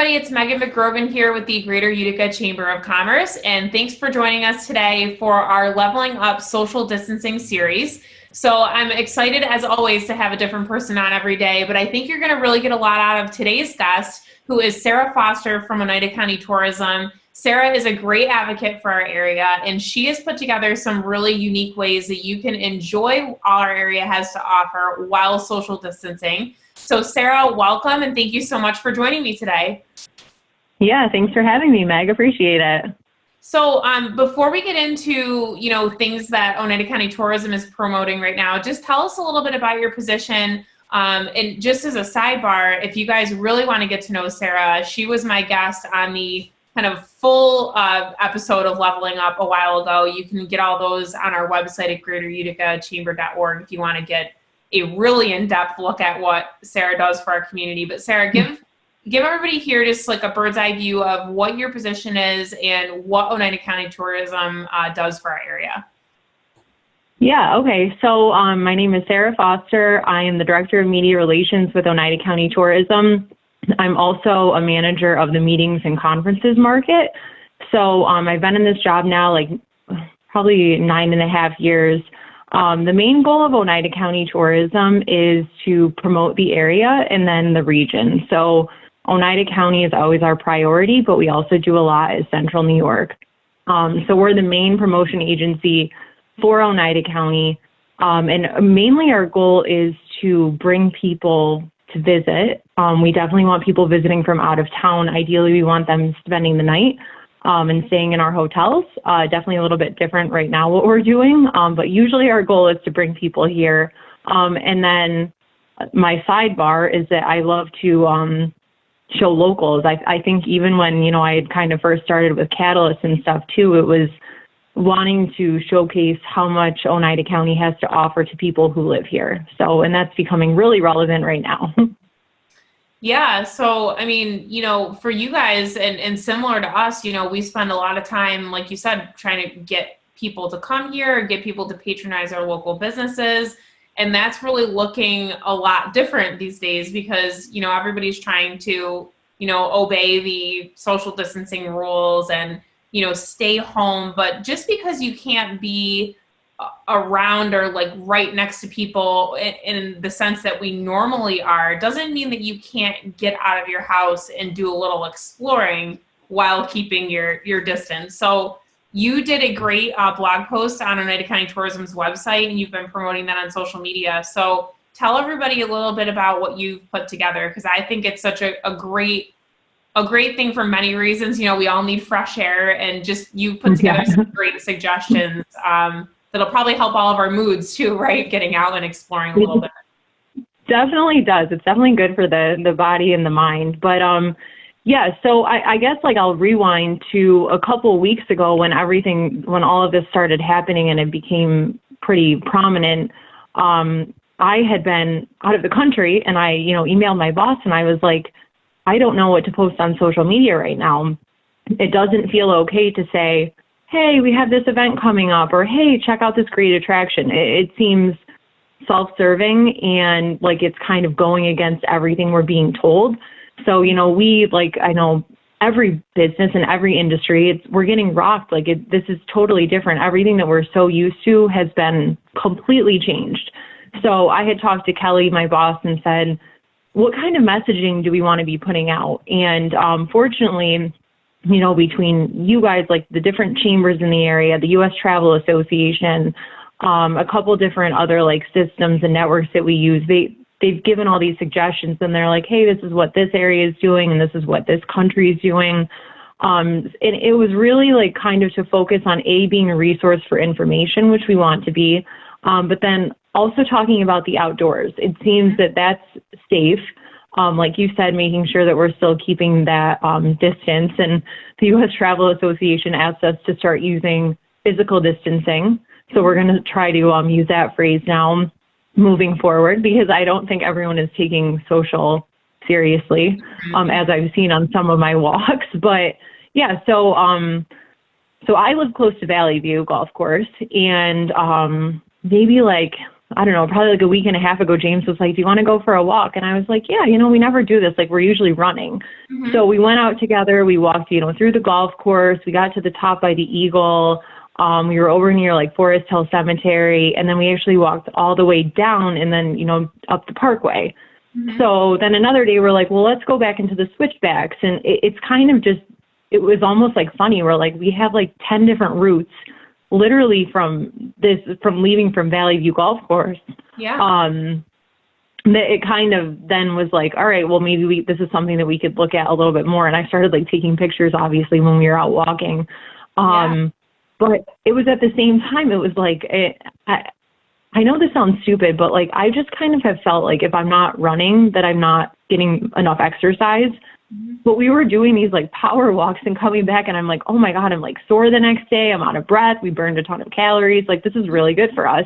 everybody. It's Meghan McGrogan here with the Greater Utica Chamber of Commerce, and thanks for joining us today for our Leveling Up Social Distancing series. So I'm excited, as always, to have a different person on every day, but I think you're going to really get a lot out of today's guest, who is Sarah Foster from Oneida County Tourism. Sarah is a great advocate for our area, and she has put together some really unique ways that you can enjoy all our area has to offer while social distancing. So Sarah, welcome, and thank you so much for joining me today. Yeah, thanks for having me, Meg. Appreciate it. So before we get into, things that Oneida County Tourism is promoting right now, just tell us a little bit about your position. And just as a sidebar, if you guys really want to get to know Sarah, she was my guest on the kind of full episode of Leveling Up a while ago. You can get all those on our website at greateruticachamber.org if you want to get a really in-depth look at what Sarah does for our community. But Sarah, give everybody here just like a bird's eye view of what your position is and what Oneida County Tourism does for our area. Yeah, okay. So my name is Sarah Foster. I am the Director of Media Relations with Oneida County Tourism. I'm also a manager of the meetings and conferences market. So I've been in this job now probably 9.5 years. The main goal of Oneida County Tourism is to promote the area and then the region. So Oneida County is always our priority, but we also do a lot at Central New York. So we're the main promotion agency for Oneida County. And mainly our goal is to bring people to visit. We definitely want people visiting from out of town. Ideally, we want them spending the night and staying in our hotels. Definitely a little bit different right now what we're doing, but usually our goal is to bring people here. And then my sidebar is that I love to show locals. I think even when, I had kind of first started with Catalyst and stuff too, it was wanting to showcase how much Oneida County has to offer to people who live here. So, and that's becoming really relevant right now. Yeah. So, for you guys and similar to us, we spend a lot of time, like you said, trying to get people to come here, get people to patronize our local businesses. And that's really looking a lot different these days because, everybody's trying to, obey the social distancing rules and, stay home. But just because you can't be around or right next to people in the sense that we normally are doesn't mean that you can't get out of your house and do a little exploring while keeping your distance. So you did a great blog post on Oneida County Tourism's website, and you've been promoting that on social media. So tell everybody a little bit about what you've put together, because I think it's such a great thing for many reasons. We all need fresh air, and just you put together some great suggestions that'll probably help all of our moods too, right? Getting out and exploring a little bit. Definitely does. It's definitely good for the body and the mind. But yeah, so I guess I'll rewind to a couple of weeks ago when all of this started happening and it became pretty prominent. I had been out of the country, and I, emailed my boss, and I was like, I don't know what to post on social media right now. It doesn't feel okay to say, hey, we have this event coming up, or hey, check out this great attraction. It seems self-serving and it's kind of going against everything we're being told. So, I know every business and every industry, we're getting rocked. This is totally different. Everything that we're so used to has been completely changed. So I had talked to Kelly, my boss, and said, what kind of messaging do we want to be putting out? And fortunately, between you guys, the different chambers in the area, the U.S. Travel Association, a couple different other systems and networks that we use, they've given all these suggestions, and they're like, hey, this is what this area is doing, and this is what this country is doing. And it was really kind of to focus on being a resource for information, which we want to be, but then also talking about the outdoors. It seems that that's safe. Like you said, making sure that we're still keeping that distance. And the U.S. Travel Association asked us to start using physical distancing. So we're going to try to use that phrase now moving forward, because I don't think everyone is taking social seriously, as I've seen on some of my walks. But yeah, so I live close to Valley View Golf Course, and maybe I don't know, probably like a week and a half ago, James was like, do you want to go for a walk? And I was like, yeah, we never do this. Like, we're usually running. Mm-hmm. So we went out together. We walked, through the golf course. We got to the top by the Eagle. We were over near like Forest Hill Cemetery. And then we actually walked all the way down and then, up the Parkway. Mm-hmm. So then another day we're like, well, let's go back into the switchbacks. And it's kind of just, it was almost like funny. We're like, we have like 10 different routes, literally from leaving from Valley View Golf Course. Yeah. It kind of then was like, all right, well, maybe this is something that we could look at a little bit more. And I started like taking pictures, obviously, when we were out walking. But it was at the same time, it was like, I know this sounds stupid, but like, I just kind of have felt like if I'm not running, that I'm not getting enough exercise. Mm-hmm. But we were doing these like power walks and coming back and I'm like, oh my God, I'm like sore the next day. I'm out of breath. We burned a ton of calories. Like, this is really good for us.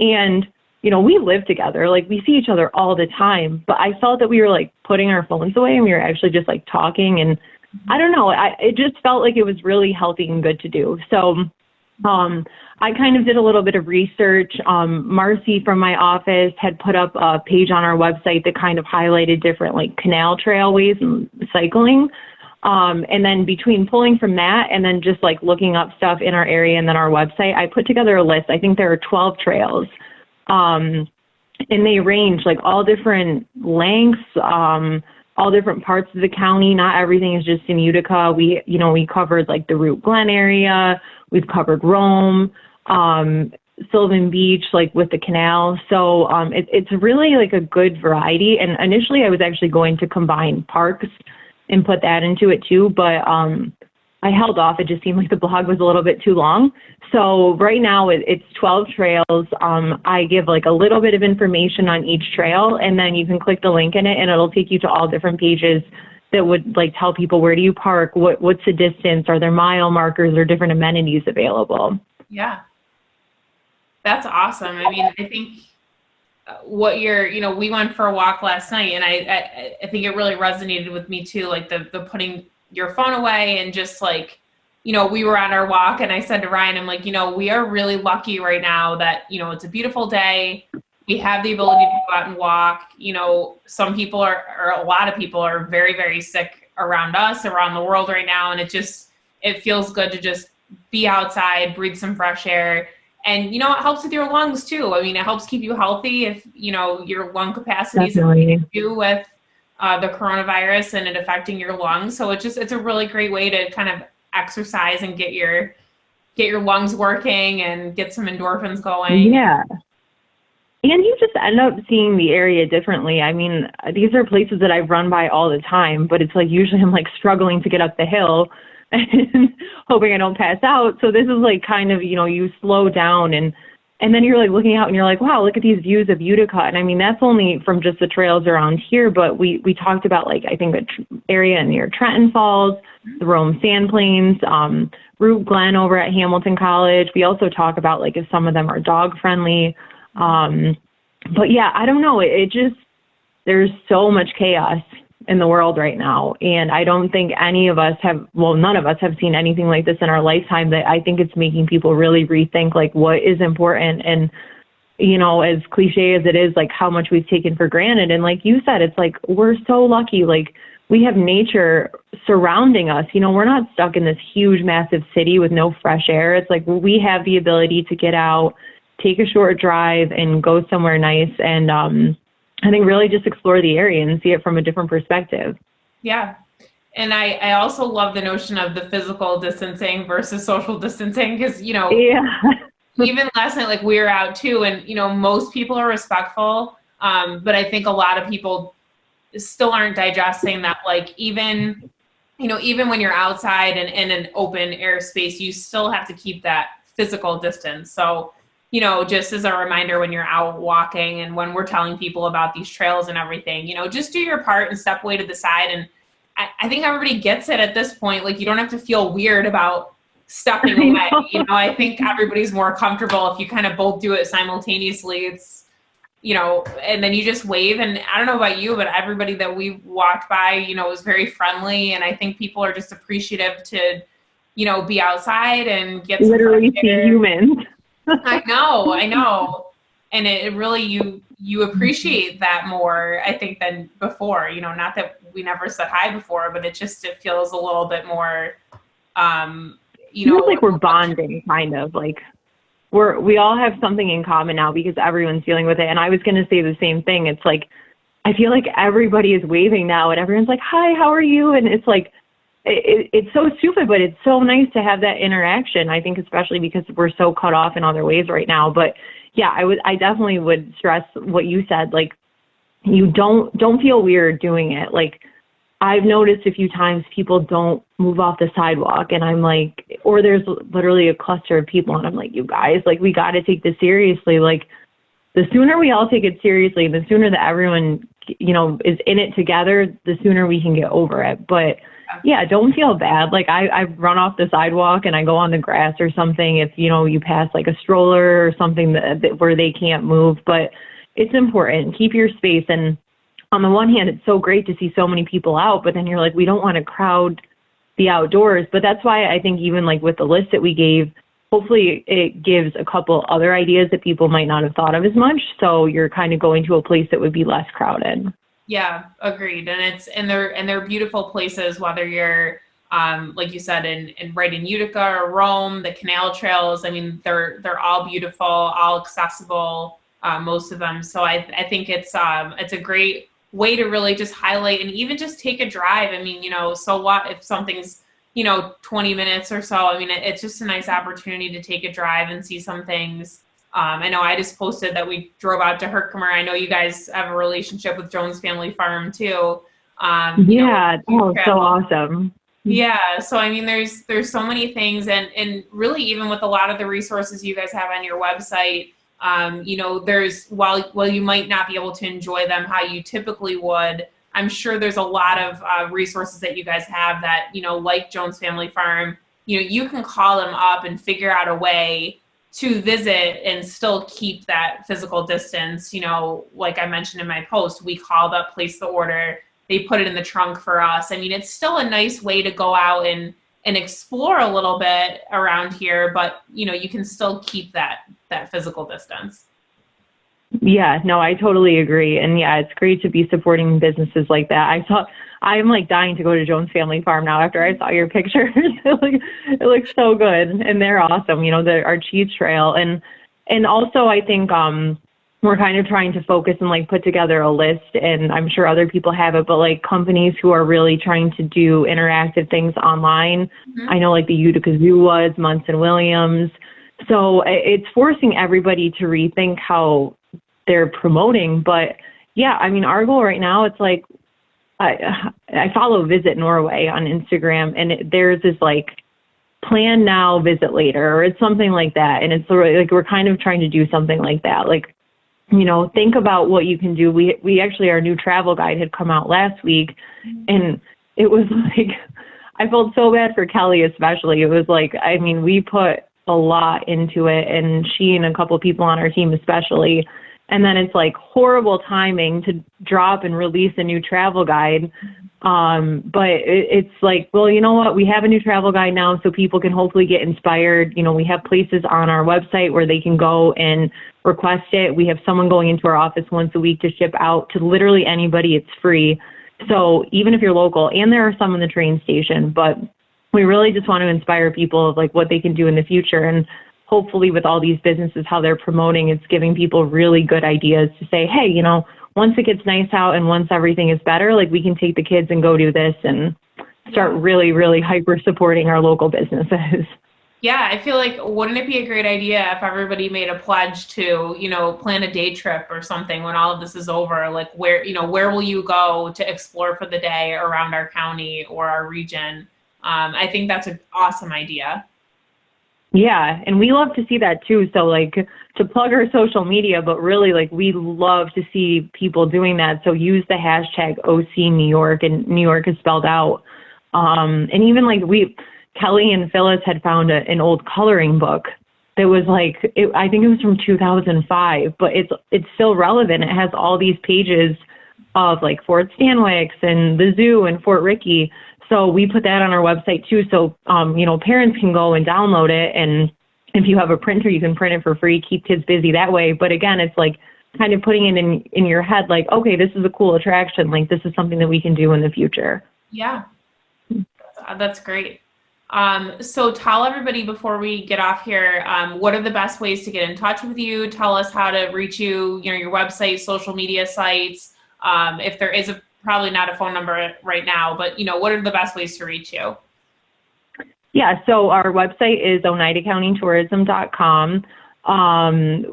And, we live together. Like, we see each other all the time. But I felt that we were like putting our phones away and we were actually just like talking. And I don't know, it just felt like it was really healthy and good to do. So I kind of did a little bit of research. Marcy from my office had put up a page on our website that kind of highlighted different like canal trailways and cycling. And then between pulling from that and then just like looking up stuff in our area and then our website, I put together a list. I think there are 12 trails. And they range like all different lengths, all different parts of the county. Not everything is just in Utica. We covered like the Root Glen area. We've covered Rome, Sylvan Beach, like with the canal. So it's really like a good variety. And initially I was actually going to combine parks and put that into it too. But I held off. It just seemed like the blog was a little bit too long. So right now it's 12 trails. I give like a little bit of information on each trail, and then you can click the link in it and it'll take you to all different pages that would like tell people, where do you park? What's the distance? Are there mile markers or different amenities available? Yeah. That's awesome. I mean, I think what we went for a walk last night and I think it really resonated with me too. Like the putting your phone away and just like, we were on our walk and I said to Ryan, I'm like, we are really lucky right now that, it's a beautiful day. We have the ability to go out and walk. Some people or a lot of people are very, very sick around us, around the world right now. And it feels good to just be outside, breathe some fresh air. And, it helps with your lungs too. I mean, it helps keep you healthy if, your lung capacity is something to do with the coronavirus and it affecting your lungs. So it's a really great way to kind of exercise and get your lungs working and get some endorphins going. Yeah. And you just end up seeing the area differently. I mean, these are places that I've run by all the time, but it's like usually I'm like struggling to get up the hill and hoping I don't pass out. So this is like kind of, you slow down and then you're like looking out and you're like, wow, look at these views of Utica. And I mean, that's only from just the trails around here, but we talked about like, I think an area near Trenton Falls, the Rome Sand Plains, Root Glen over at Hamilton College. We also talk about like if some of them are dog friendly. But yeah, I don't know. There's so much chaos in the world right now. And I don't think none of us have seen anything like this in our lifetime, that I think it's making people really rethink like what is important. And, as cliche as it is, like how much we've taken for granted. And like you said, it's like, we're so lucky. Like we have nature surrounding us. We're not stuck in this huge, massive city with no fresh air. It's like we have the ability to get out, take a short drive and go somewhere nice. And I think really just explore the area and see it from a different perspective. Yeah. And I also love the notion of the physical distancing versus social distancing because, even last night, like we were out too, and, most people are respectful. But I think a lot of people still aren't digesting that, like even when you're outside and in an open air space, you still have to keep that physical distance. So, just as a reminder when you're out walking and when we're telling people about these trails and everything, just do your part and step away to the side. And I think everybody gets it at this point. Like, you don't have to feel weird about stepping away. I think everybody's more comfortable if you kind of both do it simultaneously. It's, and then you just wave. And I don't know about you, but everybody that we walked by, was very friendly. And I think people are just appreciative to, be outside and get some literally see humans. I know. and it really, you appreciate that more, I think, than before, you know, not that we never said hi before, but it feels a little bit more, you know, feels like we're bonding, kind of like we all have something in common now because everyone's dealing with it. And I was going to say the same thing. It's like, I feel like everybody is waving now and everyone's like, hi, how are you? And it's like, it's so stupid, but it's so nice to have that interaction. I think especially because we're so cut off in other ways right now. But yeah, I definitely would stress what you said. Like, you don't feel weird doing it. Like, I've noticed a few times people don't move off the sidewalk, and I'm like, or there's literally a cluster of people, and I'm like, you guys, like, we got to take this seriously. Like, the sooner we all take it seriously, the sooner that everyone, you know, is in it together, the sooner we can get over it. But yeah, don't feel bad. Like, I run off the sidewalk and I go on the grass or something if, you know, you pass like a stroller or something that where they can't move. But it's important. Keep your space. And on the one hand, it's so great to see so many people out, but then you're like, we don't want to crowd the outdoors. But that's why I think even like with the list that we gave, hopefully it gives a couple other ideas that people might not have thought of as much. So you're kind of going to a place that would be less crowded. Yeah, agreed. And they're beautiful places, whether you're like you said, in right in Utica or Rome, the canal trails. I mean, they're all beautiful, all accessible, most of them. So I think it's a great way to really just highlight and even just take a drive. I mean, you know, so what if something's, you know, 20 minutes or so? I mean, it's just a nice opportunity to take a drive and see some things. I know I just posted that we drove out to Herkimer. I know you guys have a relationship with Jones Family Farm too. Yeah, so awesome. Yeah, so I mean, there's so many things, and really even with a lot of the resources you guys have on your website, you know, there's while you might not be able to enjoy them how you typically would, I'm sure there's a lot of resources that you guys have that, you know, like Jones Family Farm, you know, you can call them up and figure out a way to visit and still keep that physical distance. You know, like I mentioned in my post, we called up, placed the order, they put it in the trunk for us. I mean, it's still a nice way to go out and explore a little bit around here, but, you know, you can still keep that physical distance. Yeah, no, I totally agree. And yeah, it's great to be supporting businesses like that. I'm like dying to go to Jones Family Farm now after I saw your pictures. It looks so good, and they're awesome. You know, our cheese trail, and also I think we're kind of trying to focus and like put together a list, and I'm sure other people have it, but like companies who are really trying to do interactive things online. Mm-hmm. I know like the Utica Zoo was, Munson Williams. So it's forcing everybody to rethink how they're promoting. But yeah, I mean, our goal right now, it's like, I follow Visit Norway on Instagram, and there's this like plan now, visit later, or it's something like that. And it's like, we're kind of trying to do something like that. Like, you know, think about what you can do. We actually, our new travel guide had come out last week, and it was like, I felt so bad for Kelly, especially. It was like, I mean, we put a lot into it, and she and a couple of people on our team especially. And then it's like horrible timing to drop and release a new travel guide. But it's like, well, you know what? We have a new travel guide now, so people can hopefully get inspired. You know, we have places on our website where they can go and request it. We have someone going into our office once a week to ship out to literally anybody. It's free. So even if you're local, and there are some in the train station, but we really just want to inspire people of like what they can do in the future. And hopefully with all these businesses, how they're promoting, it's giving people really good ideas to say, hey, you know, once it gets nice out and once everything is better, like we can take the kids and go do this and start really, really hyper supporting our local businesses. Yeah, I feel like, wouldn't it be a great idea if everybody made a pledge to, you know, plan a day trip or something when all of this is over? Like, where will you go to explore for the day around our county or our region? I think that's an awesome idea. Yeah, and we love to see that too. So like, to plug our social media, but really like we love to see people doing that. So use the hashtag OC New York, and New York is spelled out. And even like Kelly and Phyllis had found an old coloring book that was like, I think it was from 2005, but it's still relevant. It has all these pages of like Fort Stanwix and the zoo and Fort Rickey. So we put that on our website too. So, you know, parents can go and download it and if you have a printer, you can print it for free, keep kids busy that way. But again, it's like kind of putting it in your head, like, okay, this is a cool attraction. Like, this is something that we can do in the future. Yeah, that's great. So tell everybody before we get off here, what are the best ways to get in touch with you? Tell us how to reach you, your website, social media sites. If there is probably not a phone number right now, but what are the best ways to reach you? Yeah, so our website is oneidacountytourism.com.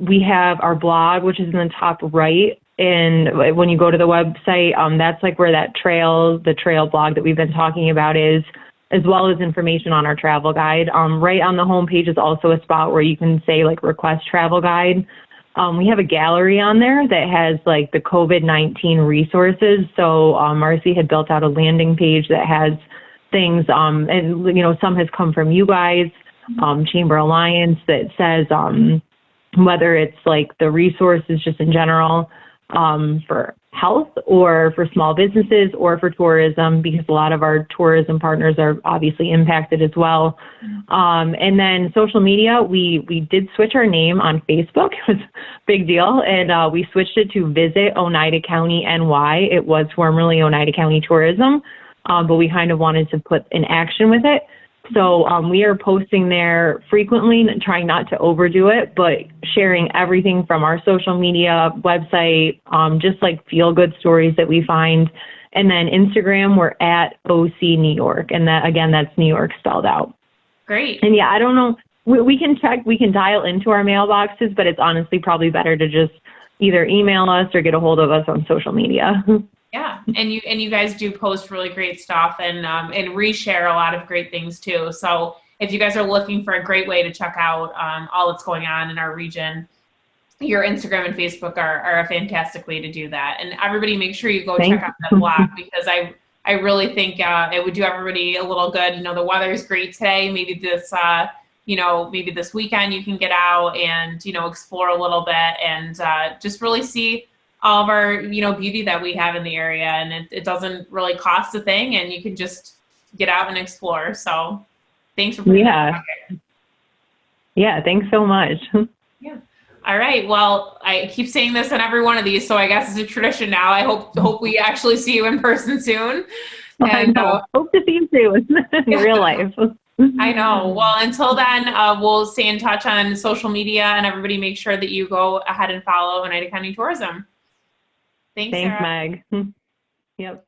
We have our blog, which is in the top right. And when you go to the website, that's like where the trail blog that we've been talking about is, as well as information on our travel guide. Right on the homepage is also a spot where you can say like request travel guide. We have a gallery on there that has like the COVID-19 resources. So Marcy had built out a landing page that has things, and some has come from you guys, Chamber Alliance, that says whether it's like the resources just in general for health or for small businesses or for tourism, because a lot of our tourism partners are obviously impacted as well. And then social media, we did switch our name on Facebook. It was a big deal. And we switched it to Visit Oneida County NY. It was formerly Oneida County Tourism, but we kind of wanted to put an action with it. So we are posting there frequently, trying not to overdo it, but sharing everything from our social media, website, just like feel-good stories that we find. And then Instagram, we're at OC New York. And that, again, that's New York spelled out. Great. And yeah, I don't know. We can check, we can dial into our mailboxes, but it's honestly probably better to just either email us or get a hold of us on social media. Yeah, and you guys do post really great stuff and reshare a lot of great things too. So if you guys are looking for a great way to check out all that's going on in our region, your Instagram and Facebook are a fantastic way to do that. And everybody, make sure you go check out that blog, because I really think it would do everybody a little good. The weather's great today. Maybe this maybe this weekend you can get out and explore a little bit and just really see all of our, beauty that we have in the area, and it doesn't really cost a thing, and you can just get out and explore. So thanks for putting that out there. Yeah, thanks so much. Yeah. All right. Well, I keep saying this on every one of these, so I guess it's a tradition now. I hope we actually see you in person soon. And hope to see you soon in real life. I know. Well, until then, we'll stay in touch on social media, and everybody make sure that you go ahead and follow Oneida County Tourism. Thanks, Thanks, Sarah. Meg. Yep.